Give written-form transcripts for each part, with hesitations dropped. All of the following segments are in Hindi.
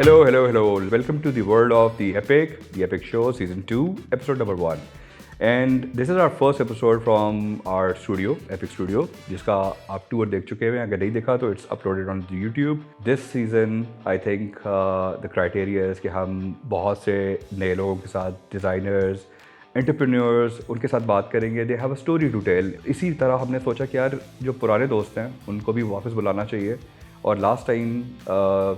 Hello. Welcome to the world of the Epic Show, Season 2, Episode number 1. And this is our first episode from our studio, Epic Studio, जिसका आप टूर देख चुके हैं. अगर नहीं देखा तो it's uploaded on the YouTube. This season, I think the criteria is कि हम बहुत से नए लोगों के साथ, designers, एंटरप्रेन्योर्स, उनके साथ बात करेंगे. They have a story to tell. इसी तरह हमने सोचा कि यार जो पुराने दोस्त हैं उनको भी वापस बुलाना चाहिए. और लास्ट टाइम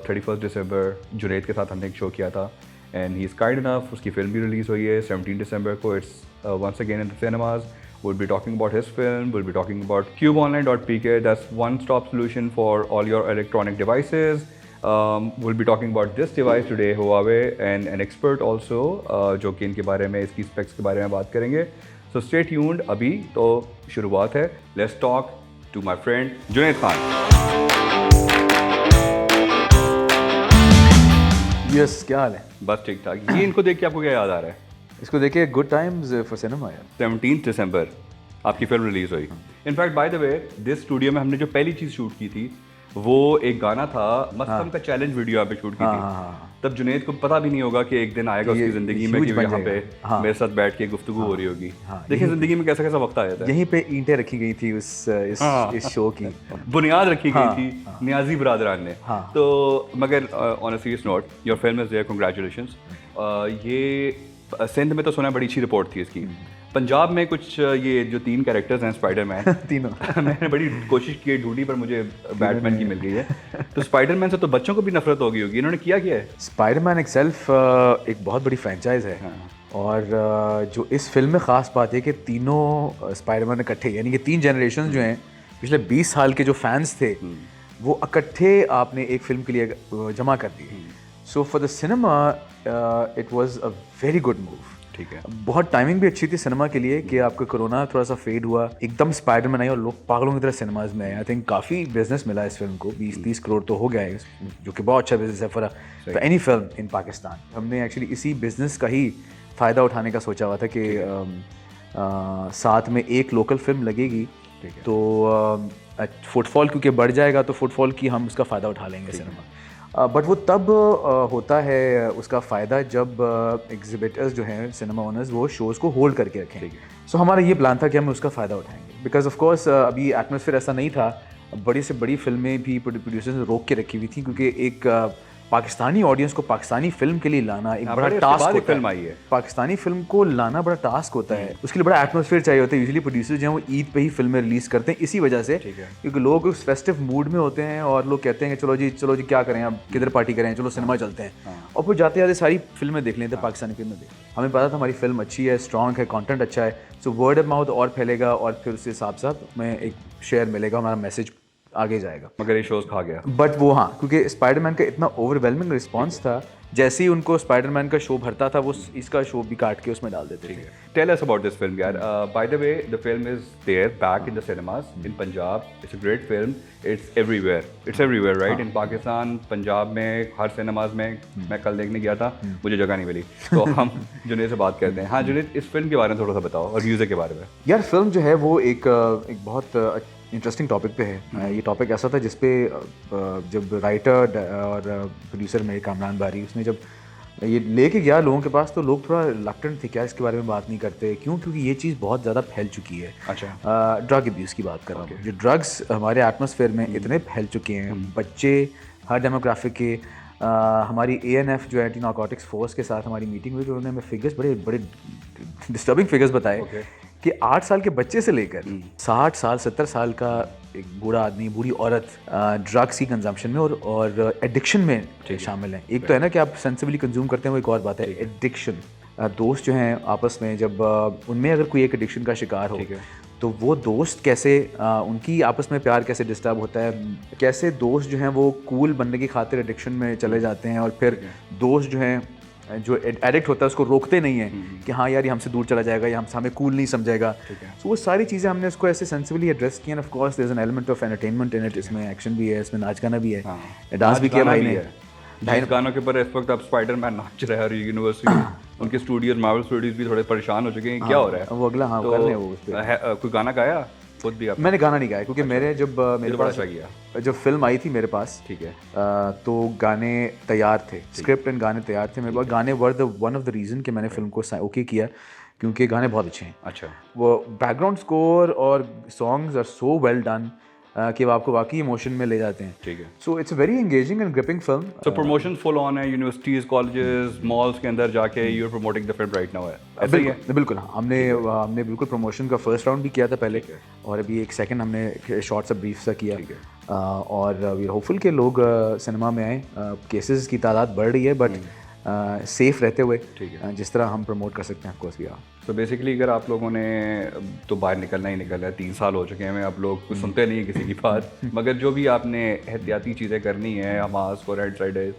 31 दिसंबर जुनैद के साथ हमने एक शो किया था and he is kind enough. उसकी फिल्म भी रिलीज़ हुई है 17 दिसंबर को. It's once again in the cinemas. We'll be talking about his film. We'll be talking about CubeOnline.pk. That's one-stop solution for all your electronic devices. We'll be talking about this device today, Huawei, and an expert also, जो कि इनके बारे में, इसकी specs के बारे में बात करेंगे. So stay tuned. अभी तो शुरुआत है. Let's talk to my friend Junaid Khan. Yes, क्या हाल है? बस ठीक ठाक. ये इनको देख के आपको क्या याद आ रहा है? इसको देखिए, गुड टाइम्स फॉर सिनेमा यार. 17 दिसंबर आपकी फिल्म रिलीज़ हुई. In fact bye the way, this studio में हमने जो पहली चीज़ शूट की थी वो एक गाना था, मस्तम का चैलेंज वीडियो यहाँ पे शूट की थी. तब जुनैद को पता भी नहीं होगा कि एक दिन आएगा उसकी ज़िंदगी में कि यहाँ पे मेरे साथ बैठ के गुफ्तगू हो रही होगी. देखिए ज़िंदगी में कैसा कैसा वक्त आ जाता है. यहीं पे ईंटें रखी गई थी इस शो की. बुनियाद रखी गई थी नियाजी बरादरान ने. तो मगर on a serious note, your film is there, congratulations. ये सिंध में तो सुना बड़ी अच्छी रिपोर्ट थी इसकी. पंजाब में कुछ ये जो 3 कैरेक्टर्स हैं स्पाइडरमैन तीनों मैंने बड़ी कोशिश की ढूंढी पर मुझे बैटमैन की मिल गई है. तो स्पाइडरमैन से तो बच्चों को भी नफरत हो गई होगी. इन्होंने किया है? स्पाइडरमैन इटसेल्फ एक बहुत बड़ी फ्रेंचाइज है. और जो इस फिल्म में ख़ास बात है कि तीनों स्पाइडरमैन इकट्ठे, यानी कि 3 जनरेशन जो हैं, पिछले 20 साल के जो फैंस थे वो इकट्ठे आपने एक फिल्म के लिए जमा कर दिए. So for the cinema it was a very good move. ठीक है. बहुत टाइमिंग भी अच्छी थी सिनेमा के लिए कि आपका कोरोना थोड़ा सा फेड हुआ, एकदम स्पाइडरमैन आई और लोग पागलों की तरह सिनेमाज में आए. आई थिंक काफ़ी बिजनेस मिला इस फिल्म को. 20-30 करोड़ तो हो गया है, जो कि बहुत अच्छा बिजनेस है for any film in Pakistan. हमने एक्चुअली इसी बिजनेस का ही फ़ायदा उठाने का सोचा हुआ था कि साथ में एक लोकल फिल्म लगेगी तो फुटफॉल क्योंकि बढ़ जाएगा तो फुटफॉल की हम उसका फ़ायदा उठा लेंगे सिनेमा. बट वो तब होता है उसका फ़ायदा जब एग्जिबिटर्स जो हैं, सिनेमा ओनर्स, वो शोज़ को होल्ड करके रखें. सो हमारा ये प्लान था कि हम उसका फ़ायदा उठाएंगे. बिकॉज ऑफ कोर्स अभी एटमॉस्फेयर ऐसा नहीं था. बड़ी से बड़ी फिल्में भी प्रोड्यूसर्स ने रोक के रखी हुई थी क्योंकि एक पाकिस्तानी ऑडियंस को पाकिस्तानी फिल्म के लिए लाना एक बड़ा टास्क होता है. पाकिस्तानी फिल्म को लाना बड़ा टास्क होता है. उसके लिए बड़ा एटमॉस्फेयर चाहिए होता है. यूजुअली प्रोड्यूसर्स जो हैं वो ईद पे ही फिल्में रिलीज़ करते हैं इसी वजह से, क्योंकि लोग उस फेस्टिव मूड में होते हैं और लोग कहते हैं कि चलो जी क्या करें, अब किधर पार्टी करें, चलो सिनेमा चलते हैं. और फिर जाते जाते सारी फिल्में देख लेते हैं, पाकिस्तानी फिल्में देख. हमें पता था हमारी फिल्म अच्छी है, स्ट्रॉन्ग है, कॉन्टेंट अच्छा है. सो वर्ड ऑफ माउथ और फैलेगा और फिर उसके हिसाब से हमें एक शेयर मिलेगा, हमारा मैसेज आगे जाएगा. मगर ये शोज़ खा गया. बट वो हाँ, क्योंकि स्पाइडरमैन का इतना ओवरवेलमिंग रिस्पांस था, जैसे ही उनको स्पाइडरमैन का शो भरता था वो इसका शो भी काट के उसमें डाल देते थे. Tell us about this film यार. By the way, the film is there back in the cinemas in Punjab. It's a great film. It's everywhere right. In Pakistan, Punjab में हर सिनेमाज में. मैं कल देखने गया था, मुझे जगह नहीं मिली. तो हम जुनैद से बात करते हैं. हाँ जुनैद, इस फिल्म के बारे में थोड़ा सा बताओ और म्यूज़िक के बारे में. यार फिल्म जो है वो एक बहुत इंटरेस्टिंग टॉपिक पे है. ये टॉपिक ऐसा था जिसपे जब राइटर और प्रोड्यूसर मेरे कामरान बारी, उसने जब ये लेके गया लोगों के पास तो लोग थोड़ा रिलक्टेंट थे, क्या इसके बारे में बात नहीं करते. क्यों? क्योंकि ये चीज़ बहुत ज़्यादा फैल चुकी है. अच्छा. ड्रग अब्यूज़ की बात कर रहा हूँ. जो ड्रग्स हमारे एटमॉस्फेयर में इतने फैल चुके हैं. बच्चे हर डेमोग्राफिक के. हमारी ANF जो एंटी नारकोटिक्स फोर्स के साथ हमारी मीटिंग हुई तो उन्होंने हमें फिगर्स बड़े डिस्टर्बिंग फिगर्स बताए कि 8 साल के बच्चे से लेकर 60 साल 70 साल का एक बूढ़ा आदमी, बूढ़ी औरत ड्रग्स की कंजम्पशन में और एडिक्शन में शामिल हैं. एक तो है ना कि आप सेंसिबली कंज्यूम करते हैं, वो एक और बात है एडिक्शन. दोस्त जो हैं आपस में जब उनमें अगर कोई एक एडिक्शन का शिकार हो तो वो दोस्त कैसे, उनकी आपस में प्यार कैसे डिस्टर्ब होता है, कैसे दोस्त जो हैं वो कूल बनने की खातिर एडिक्शन में चले जाते हैं और फिर दोस्त जो हैं जो एडिक्ट होता है उसको रोकते नहीं है कि हाँ यार ये हमसे दूर चला जाएगा या हमें कूल नहीं समझेगा. तो वो सारी चीज़ें हमने उसको ऐसे सेंसिबली एड्रेस की. And of course there is an element of entertainment in it. इसमें एक्शन भी है, इसमें नाच गाना भी है, डांस भी किया भाई ने. ढाई गानों के ऊपर इस वक्त अब स्पाइडरमैन नाच रहा है और यूनिवर्सिटी उनके स्टूडियोज, मार्वल स्टूडियोज भी थोड़े परेशान हो चुके हैं. क्या हो रहा है? वो अगला हाँ कर रहे हैं वो उस पे. कोई गाना गाया? खुद भी आप मैंने गाना नहीं गाया क्योंकि मेरे जब मेरे बड़ा पास अच्छा किया। जब फिल्म आई थी मेरे पास, ठीक है। तो गाने तैयार थे, स्क्रिप्ट एंड गाने तैयार थे मेरे पास। गाने were the one of the reason कि मैंने फिल्म को ओके किया क्योंकि गाने बहुत अच्छे हैं। अच्छा। वो बैकग्राउंड स्कोर और songs are so well done कि वो आपको वाकई इमोशन में ले जाते हैं। ठीक है। So it's a very engaging and gripping film. तो प्रमोशन फुल ऑन है, यूनिवर्सिटीज, कॉलेजेस, मॉल्स के अंदर जाके you are promoting the film right now, है ऐसा ही है? बिल्कुल हमने बिल्कुल प्रमोशन का फर्स्ट राउंड भी किया था पहले, और अभी एक सेकंड हमने शॉर्ट सा ब्रीफ सा किया। और वी होपफुल के लोग सिनेमा में आए। केसेस की तादाद बढ़ रही है बट सेफ रहते हुए जिस तरह हम प्रमोट कर सकते हैं ऑफकोर्स भी। तो बेसिकली अगर आप लोगों ने तो बाहर निकलना ही निकलना है, 3 साल हो चुके हैं, आप लोग कुछ सुनते नहीं है किसी की बात, मगर जो भी आपने एहतियाती चीज़ें करनी है, हमास फॉर हेड साइड,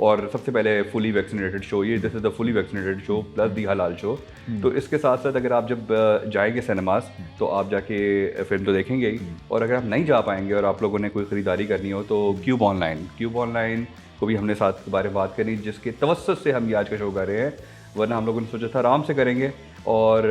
और सबसे पहले फुली वैक्सीनेटेड शो, ये this is the fully vaccinated show plus the हलाल शो। तो इसके साथ साथ अगर आप जब जाएंगे सिनेमास तो आप जाके फिल्म तो देखेंगे ही, और अगर आप नहीं जा पाएंगे और आप लोगों ने कोई ख़रीदारी करनी हो तो क्यूब ऑनलाइन को भी हमने साथ के बारे में बात करनी, जिसके तवस्सुस से हम ये आज का शो कर रहे हैं, वरना हम लोगों ने सोचा था आराम से करेंगे। और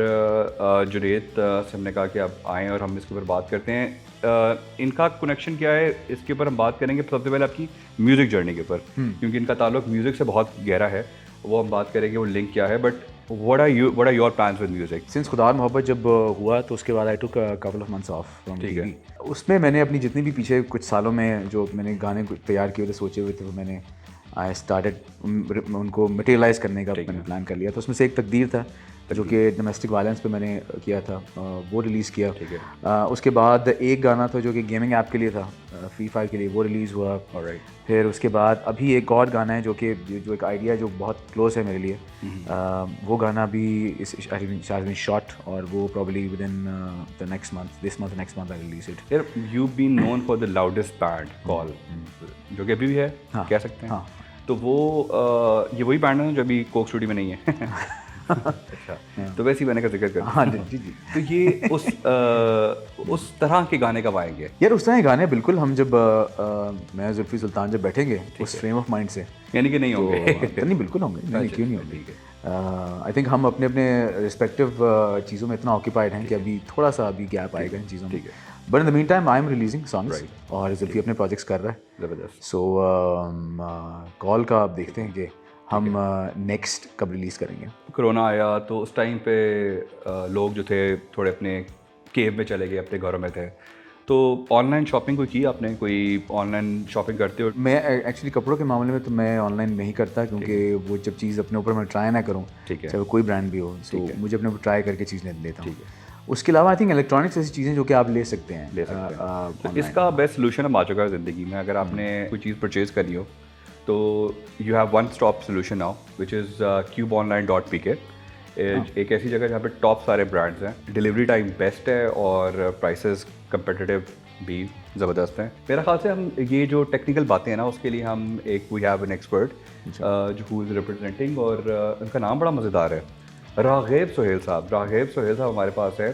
जुनैद से हमने कहा कि आप आएँ और हम इसके ऊपर बात करते हैं। इनका कनेक्शन क्या है इसके ऊपर हम बात करेंगे। सबसे पहले आपकी म्यूज़िक जर्नी के ऊपर, क्योंकि इनका ताल्लुक म्यूज़िक से बहुत गहरा है, वो हम बात करेंगे, वो लिंक क्या है। But what are your plans with music? Since Khuda Aur Mohabbat जब हुआ तो उसके बाद I took couple of months off from TV. उसमें मैंने अपनी जितनी भी पीछे कुछ सालों में जो मैंने गाने तैयार किए थे, सोचे हुए थे, वो मैंने आई स्टार्टेड उनको मटेरियलाइज़ करने का मैंने प्लान कर लिया। तो उसमें से एक तकदीर था जो कि डोमेस्टिक वायलेंस पे मैंने किया था, वो रिलीज़ किया। उसके बाद एक गाना था जो कि गेमिंग ऐप के लिए था, फ्री फायर के लिए, वो रिलीज़ हुआ। फिर उसके बाद अभी एक और गाना है जो कि जो एक आइडिया जो बहुत क्लोज है मेरे लिए, वो गाना भी इस शॉट, और वो probably within the next month I release it. यार you been known for the loudest band Call, जो कि अभी भी है, कह सकते हैं। तो वो ये वही बैंड है जो अभी कोक स्टूडियो में नहीं है। अच्छा, तो वैसे ही मैंने का जिक्र कर। हाँ जी जी जी। तो ये उस तरह के गाने कब आएंगे? यार उस तरह के गाने बिल्कुल हम जब मैं जुल्फी सुल्तान जब बैठेंगे उस फ्रेम ऑफ माइंड से, यानी कि नहीं होंगे? नहीं बिल्कुल होंगे, नहीं क्यों नहीं होंगे। आई थिंक हम अपने अपने रिस्पेक्टिव चीज़ों में इतना ऑक्यूपाइड हैं कि अभी थोड़ा सा अभी गैप आएगा इन चीज़ों में। But in the mean time I am releasing songs और जुल्फी अपने प्रोजेक्ट्स कर रहा है। ज़बरदस्त। सो कॉल का आप देखते हैं कि हम नेक्स्ट कब रिलीज़ करेंगे। कोरोना आया तो उस टाइम पे लोग जो थे थोड़े अपने केव में चले गए, अपने घरों में थे, तो ऑनलाइन शॉपिंग कोई की आपने? कोई ऑनलाइन शॉपिंग करते हो? मैं एक्चुअली कपड़ों के मामले में तो मैं ऑनलाइन नहीं करता, क्योंकि वो जब चीज़ अपने ऊपर मैं ट्राई ना करूँ, चाहे वो कोई ब्रांड भी हो, तो मुझे अपने ऊपर ट्राई करके चीज़ लेता हूँ। उसके अलावा आई थिंक इलेक्ट्रॉनिक्स ऐसी चीज़ें जो कि आप ले सकते हैं। तो इसका बेस्ट सोल्यूशन अब आ चुका है ज़िंदगी में। अगर आपने कोई चीज़ परचेज़ करनी हो तो you have one stop solution now, which is CubeOnline.pk। एक ऐसी जगह जहाँ पे टॉप सारे ब्रांड्स हैं, डिलीवरी टाइम बेस्ट है और प्राइसेस कंपेटिटिव भी ज़बरदस्त हैं। मेरा ख्याल से हम ये जो टेक्निकल बातें हैं ना, उसके लिए हम वी हैव एन एक्सपर्ट जो हु इज़ रिप्रेजेंटिंग, और उनका नाम बड़ा मज़ेदार है, राग़िब सोहेल साहब हमारे पास है,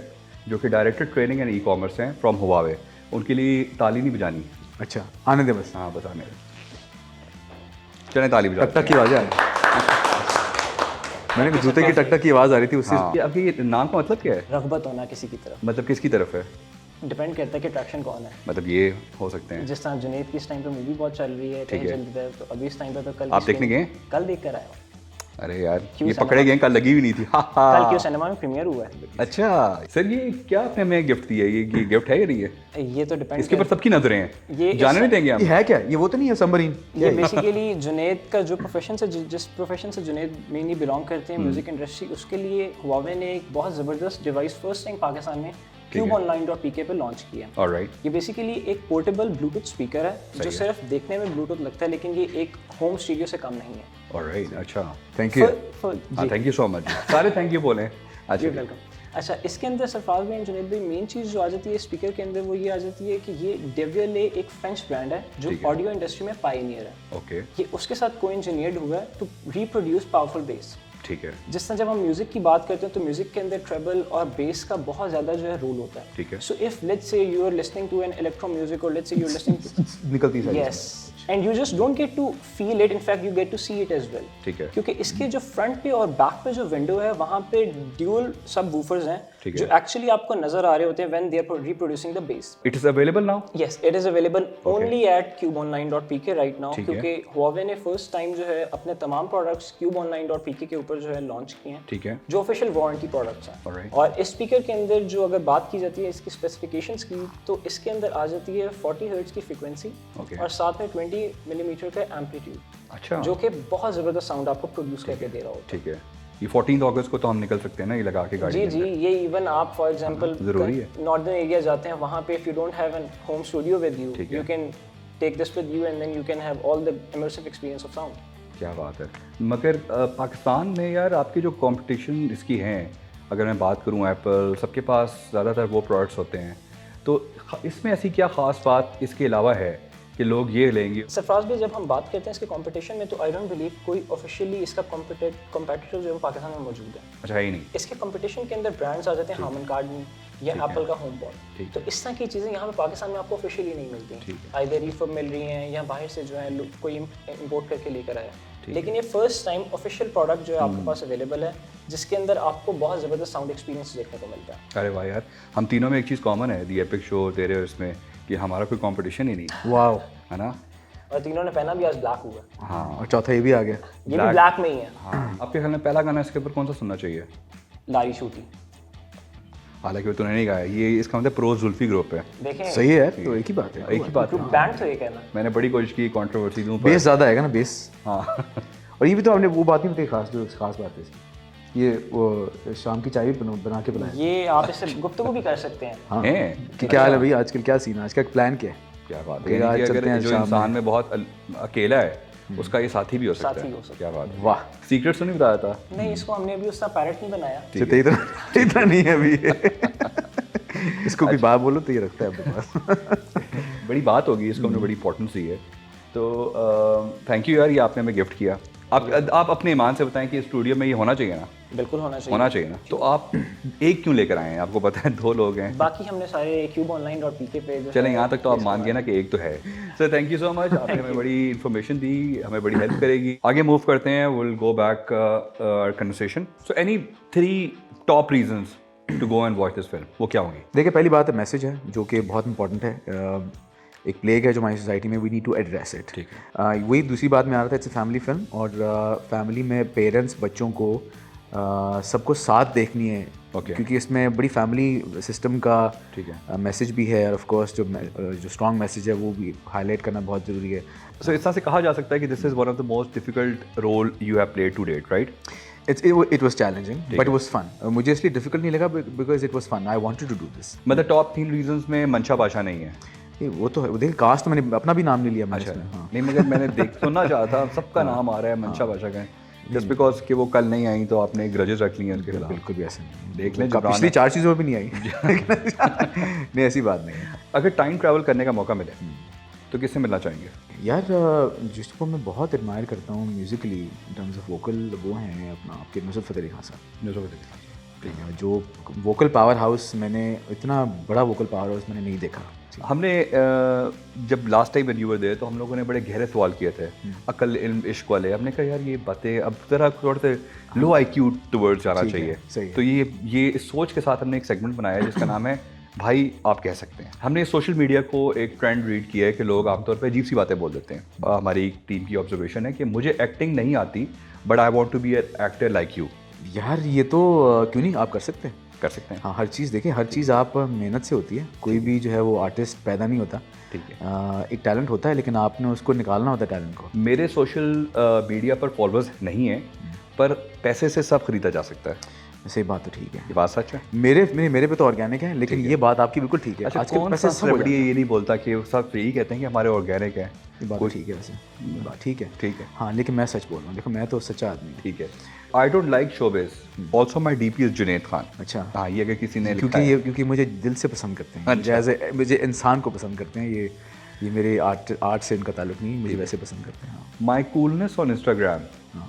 जो कि डायरेक्टर ट्रेनिंग एंड ई-कॉमर्स हैं फ्रॉम हुआवे। उनके लिए ताली नहीं बजानी। अच्छा, आने दे बस। हाँ बस आने दे, चलें ताली बजा। टक की आवाज़ आ रही, मैंने जूते की टक की आवाज़ आ रही थी उससे। अभी ये नाम का मतलब क्या है? रग़बत होना किसी की तरफ। मतलब किसकी तरफ है? डिपेंड करता है कि अट्रैक्शन कौन है। मतलब ये हो सकते हैं जिस तरह जुनैद की इस टाइम पे मूवी बहुत चल रही है, कहीं चल रही है, तो अभी इस टाइम पे तो कल आप देखने गए? कल देख कर आया हूँ। अरे यार ये पकड़े गए, कल लगी हुई नहीं थी। कल क्यों सिनेमा में प्रीमियर हुआ है। अच्छा सर, ये क्या आपने हमें गिफ्ट दिया? ये गिफ्ट है या नहीं है? ये तो डिपेंड, इसके ऊपर सबकी नजरें हैं, ये जाने नहीं देंगे हम। ये है क्या? ये वो तो नहीं है सबमरीन? ये बेसिकली जुनैद का जो प्रोफेशन से, जिस प्रोफेशन से जुनैद मेनली बिलोंग करते हैं, म्यूजिक इंडस्ट्री, उसके लिए हुआवे ने एक बहुत ज़बरदस्त डिवाइस फर्स्ट टाइम पाकिस्तान में CubeOnline.pk पे लॉन्च किया। ऑलराइट। ये बेसिकली एक पोर्टेबल ब्लूटूथ स्पीकर है जो सिर्फ देखने में ब्लूटूथ लगता है, लेकिन ये एक होम स्टूडियो से कम नहीं है। ऑलराइट, अच्छा, thank you. Thank you so much. सारे थैंक यू बोले। अच्छा वेलकम। अच्छा, इसके अंदर सरफराज भाई, जुनैद भाई, मेन चीज़ जो आ जाती है स्पीकर के अंदर, वो ये आ जाती है कि ये डेवियले एक फ्रेंच ब्रांड है जो ऑडियो इंडस्ट्री में पायनियर है। ओके। ये उसके साथ को इंजीनियर्ड हुआ है टू रिप्रोड्यूस पावरफुल बेस। ठीक है। जिस तरह जब हम म्यूजिक की बात करते हैं तो म्यूजिक के अंदर ट्रेबल और बेस का बहुत ज़्यादा जो है रोल होता है। ठीक है। So if let's say you are listening to an electro music, और let's say you are listening to निकलती है। Yes, and you just don't get to feel it, in fact you get to see it as well. ठीक है। क्योंकि इसके जो फ्रंट पे और बैक पे जो विंडो है, वहाँ पे ड्यूल सब वूफर्स हैं ठीक जो है। एक्चुअली आपको नजर आ रहे होते हैं when they are reproducing the bass. It is available now? Yes, it is available only at CubeOnline.pk right now, ठीक है। क्योंकि Huawei ने फर्स्ट टाइम जो है अपने तमाम प्रोडक्ट्स CubeOnline.pk के ऊपर जो है लॉन्च किए हैं, ठीक है। जो ऑफिशियल वारंटी प्रोडक्ट्स हैं। Alright. और इस स्पीकर के अंदर जो अगर बात की जाती है इसकी स्पेसिफिकेशंस की, तो इसके अंदर आ जाती है 40 हर्ट्ज की फ्रीक्वेंसी Okay. और साथ में 20 मिलीमीटर का एम्पलीट्यूड, अच्छा, जो कि बहुत ज़बरदस्त साउंड आपको प्रोड्यूस करके दे रहा होता ठीक है। ये 14 अगस्त को तो हम निकल सकते हैं ना ये लगा के है। गाड़ी जी के जी, अंदर? ये इवन आप फॉर एग्जांपल ज़रूरी है। नॉर्दर्न एरिया जाते हैं, वहाँ पे if you don't have an home studio with you, ठीक है। You can take this with you and then you can have all the immersive experience of sound. क्या बात है। मगर पाकिस्तान में यार आपकी जो कंपटीशन इसकी हैं, अगर मैं बात करूं एप्पल, सबके पास ज़्यादातर वो प्रोडक्ट्स होते हैं, तो इसमें ऐसी क्या ख़ास बात इसके अलावा है कि लोग ये लेंगे? सरफराज भी, जब हम बात करते हैं इसके कंपटीशन में, तो आई डोंट बिलीव कोई ऑफिशियली इसका कॉम्पिटिटर जो है पाकिस्तान में मौजूद है। अच्छा, है ही नहीं। इसके कंपटीशन के अंदर ब्रांड्स आ जाते हैं हार्मन कार्डन या एप्पल का होम पॉड, तो इस तरह की चीज़ें यहाँ पे पाकिस्तान में आपको ऑफिशियली नहीं मिलती। आइदर रिफर्ब मिल रही हैं या बाहर से जो है कोई इंपोर्ट करके लेकर आया, लेकिन ये फर्स्ट टाइम ऑफिशियल प्रोडक्ट जो है आपके पास अवेलेबल है, जिसके अंदर आपको बहुत ज़बरदस्त साउंड एक्सपीरियंस देखने को मिलता है। अरे वाह यार, हम तीनों में एक चीज़ कॉमन है दी एपिक शो तेरे और इसमें, कि हमारा कोई कंपटीशन ही नहीं, वाओ। है ना? और तीनों ने पहना भी आज ब्लैक हुआ, हाँ, और चौथा ये भी आ गया। ये भी ब्लैक में ही है। हाँ। आपके ख्याल में पहला गाना इसके ऊपर कौन सा सुनना चाहिए? लारी शूटी। हालांकि वो तूने नहीं गाया, ये इसका मतलब प्रो जुल्फी ग्रुप है। देखें, सही है, तो एक ही बात है। एक ही बात है। बैंड तो ये कहना। मैंने बड़ी कोशिश की कंट्रोवर्सी दूं, बेस ज़्यादा आएगा ना, बेस। हाँ। और ये भी तो हमने वो बात नहीं बताई खास, जो खास बात है इसकी। ये वो शाम की चाय भी बना के पिलाया। ये आप इससे गुफ्तगू भी कर सकते हैं। हाँ, हैं? कि क्या हाल है भाई, आजकल क्या सीन है, आज का प्लान क्या है? क्या बात कि है, आज यानी कि चलते अगर हैं जो शाम इंसान में बहुत अकेला है, उसका ये साथी भी हो सकता साथी है। हो सकता क्या बात है। वाह। सीक्रेट तो नहीं बताया था? नहीं, इसको हमने अभी उसका पैरेट नहीं बनाया। चलते इतना नहीं है अभी। इसको कोई बात बोलो तो ये रखता है अपने पास। बड़ी बात होगी, इसको हमने बड़ी इंपॉर्टेंस दी है। तो थैंक यू यार, ये आपने हमें गिफ्ट किया। आप अपने ईमान से बताएं कि स्टूडियो में ये होना चाहिए ना? बिल्कुल होना चाहिए। होना चाहिए ना? तो आप एक क्यों लेकर आए हैं? आपको पता है 2 लोग हैं। बाकी हमने सारे CubeOnline.pk पे जो चलें, यहाँ तक तो आप मान गए ना कि एक तो है। Sir thank you so much, आपने हमें बड़ी इन्फॉर्मेशन दी, हमें बड़ी हेल्प करेगी। आगे मूव करते हैं, will go back conversation. So any 3 top reasons to go and watch this film, वो क्या होंगी? देखिए, पहली बात है मैसेज है, जो कि बहुत इंपॉर्टेंट है। एक प्लेग है जो हमारी सोसाइटी में, we need to address it. ठीक वही दूसरी बात में आ रहा था, इट्स अ फैमिली फिल्म, और फैमिली में पेरेंट्स बच्चों को सबको साथ देखनी है। Okay. क्योंकि इसमें बड़ी फैमिली सिस्टम का ठीक है। मैसेज भी है, और ऑफ कोर्स जो स्ट्रॉन्ग मैसेज है वो भी हाईलाइट करना बहुत ज़रूरी है। सो इस तरह से कहा जा सकता है कि this is one of the most difficult role you have played to date, right? It was challenging but it was fun. मुझे इसलिए डिफिकल्ट नहीं लगा because it was fun, I wanted to do this. मतलब टॉप 3 रीजंस में मंशा बादशाह नहीं है? वो तो है, देखिए कास्ट तो मैंने अपना भी नाम नहीं लिया मैंने इसमें। हाँ। नहीं, मगर मैंने सुनना चाहा था, सबका नाम आ रहा है मंशा बादशाह का, जस्ट बिकॉज कि वो कल नहीं आई तो आपने ग्रजेस रख लिए उनके खिलाफ। बिल्कुल भी ऐसा नहीं, देख लें, पिछली 4 चीज़ों में भी नहीं आई। नहीं, ऐसी बात नहीं है। अगर टाइम ट्रैवल करने का मौका मिले तो किससे मिलना चाहेंगे? यार, जिसको मैं बहुत एडमायर करता हूँ musically in terms of vocal, वो हैं अपना आपके नुसरत फ़तेह अली खान साहब। जो वोकल पावर हाउस, मैंने इतना बड़ा वोकल पावर हाउस मैंने नहीं देखा। हमने जब last time you were there तो हम लोगों ने बड़े गहरे सवाल किए थे, अकल इल्म इश्क वाले। हमने कहा यार ये बातें अब ज़रा थोड़े से लो IQ टुवर्ड्स जाना चाहिए। तो ये इस सोच के साथ हमने एक सेगमेंट बनाया है जिसका नाम है भाई आप कह सकते हैं। हमने सोशल मीडिया को एक ट्रेंड रीड किया है कि लोग आमतौर पर अजीब सी बातें बोल देते हैं। हमारी टीम की ऑब्जर्वेशन है कि मुझे एक्टिंग नहीं आती, but I want to be an actor like you. यार ये तो क्यों नहीं, आप कर सकते हैं। कर सकते हैं। हाँ, हर चीज़ देखिए, हर चीज़ आप मेहनत से होती है। कोई भी जो है वो आर्टिस्ट पैदा नहीं होता। ठीक है। एक टैलेंट होता है, लेकिन आपने उसको निकालना होता है टैलेंट को। मेरे सोशल मीडिया पर फॉलोअर्स नहीं है, पर पैसे से सब खरीदा जा सकता है। सही बात तो ठीक है, ये बात सच है। मेरे पे तो ऑर्गेनिक है, लेकिन ये बात आपकी बिल्कुल ठीक है। अच्छा, आजकल कौन पैसे सा सब हो सेलिब्रिटी जाते ये नहीं बोलता कि सब फ्री कहते हैं कि हमारे ऑर्गेनिक है? ये बात तो ठीक है, वैसे ये बात ठीक है। ठीक है। हाँ, लेकिन मैं सच बोल रहा हूँ, देखो मैं तो सच्चा आदमी हूँ। ठीक है। I don't like showbiz, also my DP is Junaid Khan. अच्छा। हाँ, ये अगर किसी ने लिखा है। क्योंकि मुझे दिल से पसंद करते हैं, मुझे इंसान को पसंद करते हैं। ये मेरे आर्ट से इनका ताल्लुक नहीं, मुझे वैसे पसंद करते हैं। My coolness on Instagram,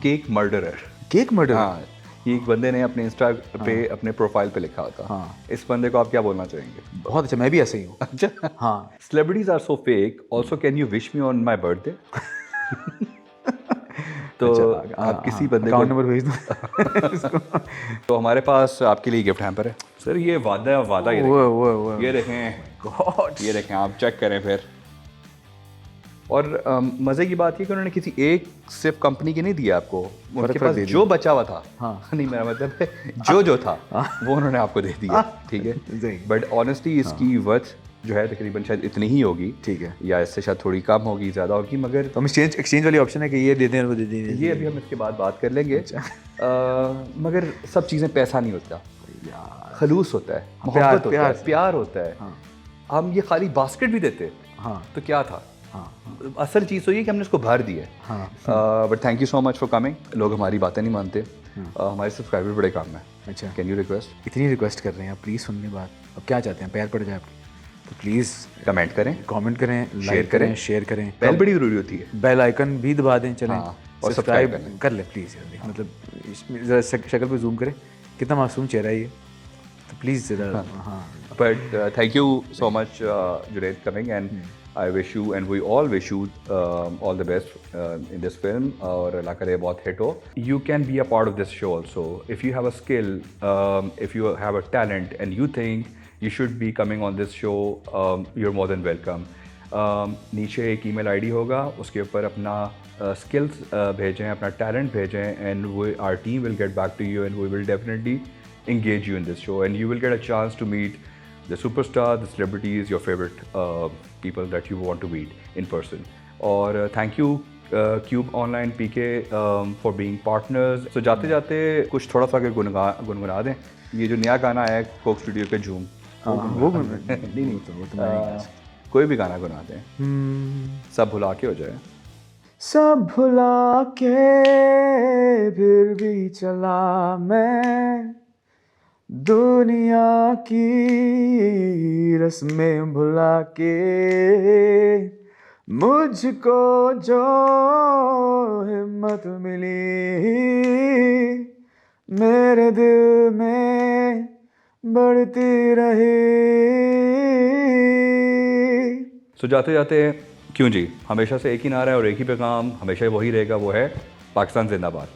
cake murderer. Cake murder? हाँ, ये एक बंदे ने अपने इंस्टा पे अपने प्रोफाइल पे लिखा होता। हाँ। इस बंदे को आप क्या बोलना चाहेंगे? बहुत अच्छा, मैं भी ऐसे ही हूँ। अच्छा। हाँ। Celebrities are so fake, also can you wish me on my birthday? तो अच्छा, आप किसी बंदे अकाउंट को नंबर भेज दो। तो हमारे पास आपके लिए गिफ्ट हैम्पर है सर। ये वादा ये देखें, ये देखें गॉड, ये देखें, आप चेक करें फिर। और मज़े की बात ये कि उन्होंने किसी एक सिर्फ कंपनी की नहीं दिया आपको, उनके पास जो बचा हुआ था, हाँ। नहीं मेरा मतलब है जो था वो उन्होंने आपको दे दिया, ठीक है। बट ऑनेस्टली इसकी वर्थ जो है तकरीबन शायद इतनी ही होगी, ठीक है, या इससे शायद थोड़ी कम होगी, ज़्यादा होगी, मगर तो हम एक्सचेंज वाली ऑप्शन है कि ये दे दें वो दे दें, ये अभी हम इसके बाद बात कर लेंगे। मगर सब चीज़ें पैसा नहीं होता, खलूस होता है, मोहब्बत होता है, प्यार होता है। हम ये खाली बास्केट भी देते तो क्या था, असल चीज़ तो ये कि हमने इसको भर दिया है। But thank you so much for coming. लोग हमारी बातें नहीं मानते, हमारे सब्सक्राइबर बड़े काम में। अच्छा, कैन यू रिक्वेस्ट, इतनी रिक्वेस्ट कर रहे हैं आप, प्लीज़ सुनने बात। अब क्या चाहते हैं, पैर पड़ जाए आपके, तो प्लीज़ कमेंट करें, लाइक करें, शेयर करें, बेल बड़ी ज़रूरी होती है, बेल आइकन भी दबा दें, चलें, और सब्सक्राइब कर लें प्लीज़ जल्दी। मतलब इसमें ज़रा शक्ल पे जूम करें, कितना मासूम चेहरा है ये, तो प्लीज़ ज़रा। हाँ, but thank you so much Junaid coming, and I wish you and we all wish you all the best in this film, और अल्लाह करे बहुत हिट हो। You can be a part of this show also. If you have a skill, if you have a talent and you think you should be coming on this show, you're more than welcome. नीचे एक email ID होगा, उसके ऊपर अपना skills भेजें, अपना talent भेजें, and our team will get back to you and we will definitely engage you in this show, and you will get a chance to meet the superstar, the celebrities, your favorite people that you want to meet in person. और thank you CubeOnline.pk for being partners. So जाते जाते कुछ थोड़ा सा अगर गुनगुना दें, ये जो नया गाना है कोक स्टूडियो के झूम, वो नहीं तो वो तो कोई भी गाना गुना दें, सब भुला के हो जाए। सब भुला के फिर भी चला मैं, दुनिया की रस्में भुला के, मुझको जो हिम्मत मिली मेरे दिल में बढ़ती रही। सो जाते जाते क्यों जी, हमेशा से एक ही नारा है और एक ही पैगाम हमेशा वही रहेगा, वो है पाकिस्तान जिंदाबाद।